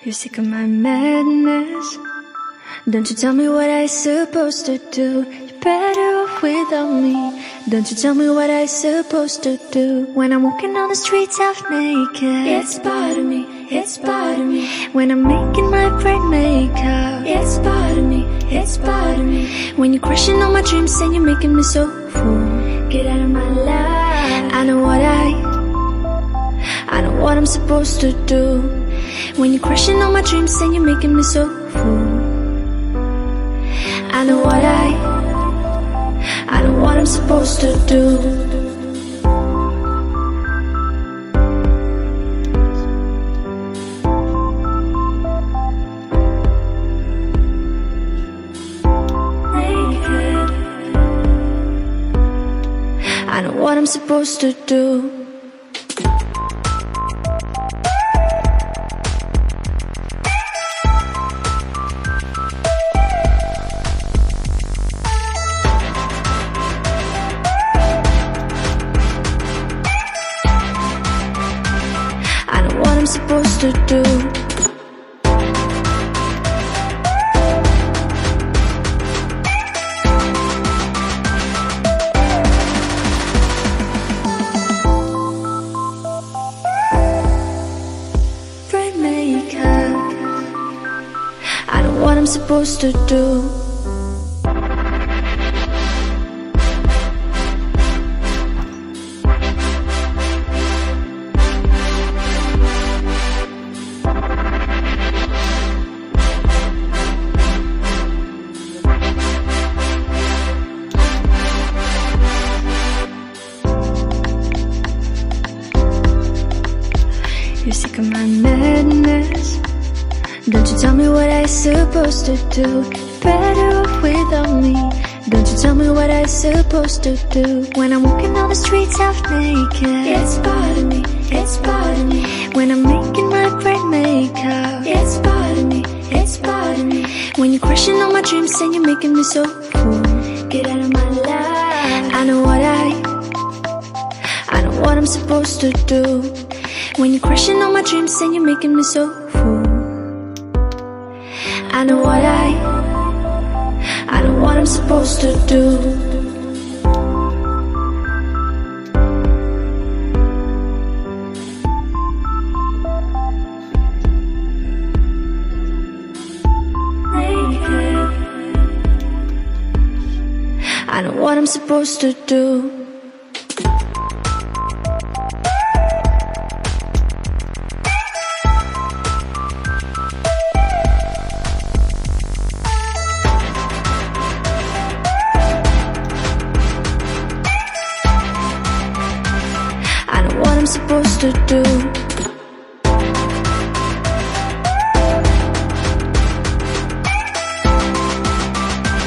You're sick of my madness. Don't you tell me what I supposed to do. You're better off without me. Don't you tell me what I supposed to do. When I'm walking on the streets half naked, it's bothering me, it's bothering me. When I'm making my bright makeup, it's bothering me, it's bothering me. When you're crushing all my dreams and you're making me so full, get out of my life. I know what I'm supposed to do. When you're crushing all my dreams and you're making me so full, I know what I'm supposed to do. I know what I'm supposed to do. I know what I'm supposed to do. Bright makeup. I know what I'm supposed to do. You're sick of my madness. Don't you tell me what I supposed to do. You're better off without me. Don't you tell me what I supposed to do. When I'm walking on the streets half naked, it's bothering me, it's bothering me. When I'm making my bright makeup, it's bothering me, it's bothering me. When you're crushing all my dreams and you're making me so full, get out of my life. I know what I'm supposed to do. When you're crushing all my dreams and you're making me so full, I know what I'm supposed to do. I know what I'm supposed to do. I know what I'm supposed to do.